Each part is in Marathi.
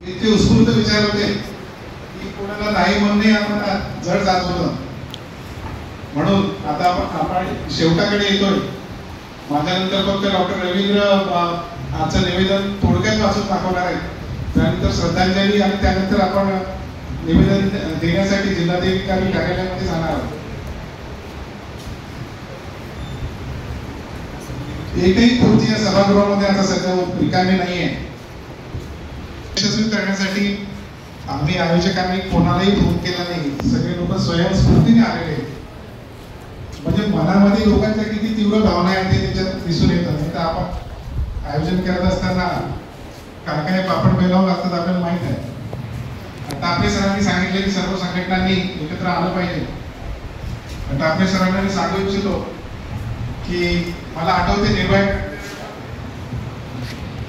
इतके उत्स्फूर्त विचार होते की कोणाला नाही म्हणणे आम्हाला जड जात होतं. म्हणून आता आपण शेवटाकडे येतोय. माझ्यानंतर फक्त डॉक्टर रवींद्र आजचं निवेदन थोडक्यात वाचून दाखवणार आहे. त्यानंतर श्रद्धांजली आणि त्यानंतर आपण निवेदन देण्यासाठी जिल्हाधिकारी कार्यालयामध्ये जाणार आहोत. एकही खुर्ची या सभागृहामध्ये आता सध्या रिकामी नाहीये. यशस्वी करण्यासाठी आम्ही आयोजकांनी कोणालाही फोन केला नाही. सगळे लोक स्वयंस्फूर्तीने आलेले. म्हणजे मनामध्ये लोकांच्या किती तीव्र भावना आहेत ते त्याच्यात दिसून येतं. नाही तर आपण आयोजन करत असताना काय काय पापड बेलावं लागतात आपल्याला माहित आहे. टापरे सरांनी सांगितले की सर्व संघटनांनी एकत्र आलं पाहिजे. टापरे सरांना मी सांगू इच्छितो की मला आठवते निर्भय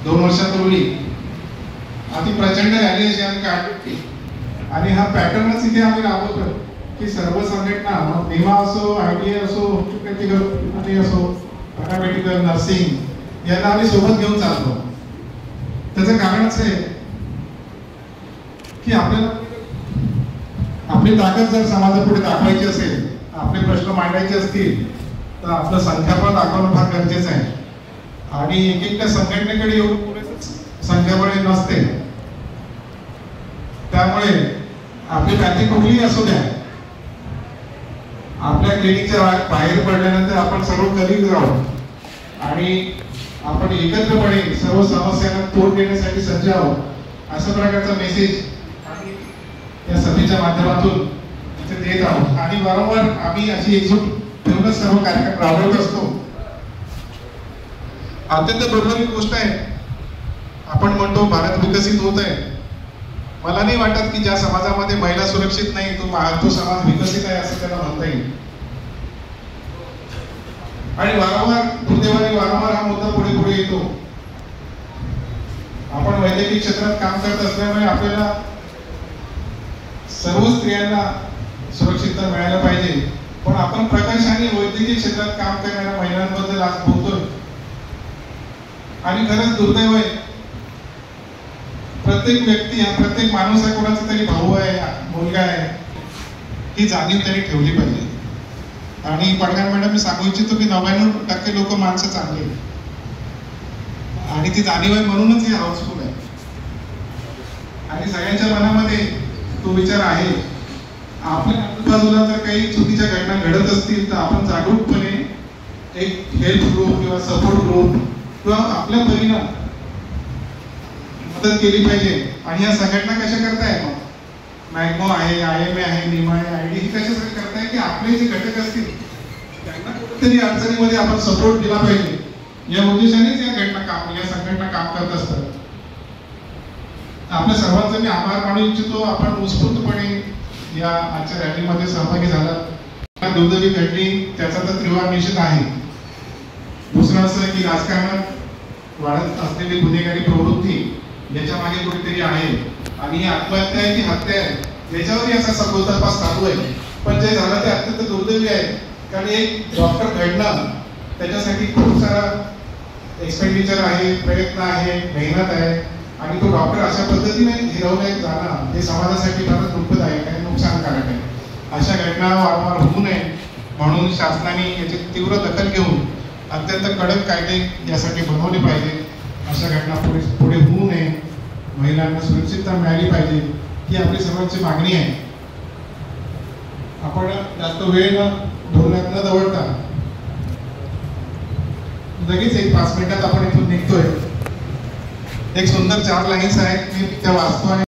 2 वर्षापूर्वी अति प्रचंड रॅली अशी आम्ही काढली आणि हा पॅटर्नच इथे आम्ही राबवतो की सर्व संघटना विमा असो, ITA असो, ऑर्थोपेडिकल असो, पॅरामेडिकल, नर्सिंग यांना आम्ही सोबत घेऊन चालतो. त्याचं कारणच आहे की आपल्याला आपली ताकद जर समाजापुढे दाखवायची असेल, आपले प्रश्न मांडायचे असतील तर आपलं संख्याबळ दाखवणं फार गरजेचं आहे. आणि एक संघटनेकडे एवढं पुरेसं संख्याबळ नसते. त्यामुळे आपली पॅथी कुठलीही असू द्या, आपल्या क्लिनिकच्या बाहेर पडल्यानंतर आपण सर्व कलीग आहोत आणि आपण एकत्रपणे सर्व समस्यांना तोड देण्यासाठी सज्ज आहोत. अशा प्रकारचा मेसेज या सभेच्या माध्यमातून इथे देत आहोत. आणि वारंवार आम्ही अशी एकजूट ठेवूनच सर्व कार्यक्रम राबवत असतो. अत्यंत दुर्दैवी गोष्ट आहे. आपण म्हणतो भारत विकसित होत आहे. मला नाही वाटत की ज्या समाजामध्ये महिला सुरक्षित नाही तो समाज विकसित आहे असं त्याला म्हणता येईल. आणि वारंवार हा मुद्दा पुढे पुढे येतो. आपण वैद्यकीय क्षेत्रात काम करत असल्यामुळे आपल्याला सर्व स्त्रियांना सुरक्षितता मिळायला पाहिजे. पण आपण प्रकाशाने वैद्यकीय क्षेत्रात काम करणाऱ्या महिलांबद्दल आज बोलतोय. आणि खरंच दुर्दैव आहे. प्रत्येक व्यक्ती हा प्रत्येक माणूस आहे, कोणाचा तरी भाऊ आहे, मुलगा आहे, ही जाणीव तरी ठेवली पाहिजे. आणि पडगार मॅडम मी सांगू इच्छितो की 99% लोक माणसं चांगली आणि ती जाणीव आहे म्हणूनच ही हाऊसफुल आहे. आणि सगळ्यांच्या मनामध्ये तो विचार आहे. आपल्या आजूबाजूला जर काही चुकीच्या घटना घडत असतील तर आपण जागरूकपणे एक हेल्प ग्रुप किंवा सपोर्ट ग्रुप किंवा आपल्या परीने मदत केली पाहिजे. आणि या संघटना कशा करताय? मॅग्मो आहे, IMA आहे, निमा आहे, ID ही कशासाठी करताय की आपले जे घटक असतील त्यांना कुठेतरी अडचणीमध्ये आपण सपोर्ट दिला पाहिजे. या उद्देशानेच या संघटना काम करत असतात. आपल्या सर्वांचा मी आभार मानू इच्छितो. आपण उत्स्फूर्तपणे या आजच्या रॅलीमध्ये सहभागी झाला. दुर्दैवी घडली त्याचा तर तीव्र निषेध आहे. दुसरं असं की राजकारणात वाढत असलेली गुन्हेगारी प्रवृत्ती याच्या मागे कुठेतरी आहे. आणि ही आत्महत्या आहे की हत्या आहे याच्यावरही असा सखोल तपास चालू आहे. पण जे झालं ते अत्यंत दुर्दैवी आहे. कारण एक डॉक्टर घडणं त्याच्यासाठी खूप सारा एक्सपेंडिचर आहे, प्रयत्न आहे, मेहनत आहे. आणि तो डॉक्टर अशा पद्धतीने हिरवण्यात जाणं हे समाजासाठी फारच दुःखदायक आहे, नुकसानकारक आहे. अशा घटना वारंवार होऊ नये म्हणून शासनाने याची तीव्र दखल घेऊन अत्यंत कडक कायदे यासाठी बनवले पाहिजे. अशा घटना पुढे होऊ नये. महिलांना सुरक्षितता मिळाली पाहिजे ही आपली सर्वांची मागणी आहे. आपण जास्त वेळ ढोलण्यात न दवडता लगेच 1-5 मिनिटात आपण इथून निघतोय. एक सुंदर 4 लाईन्स आहेत मी त्या वाचतो आणि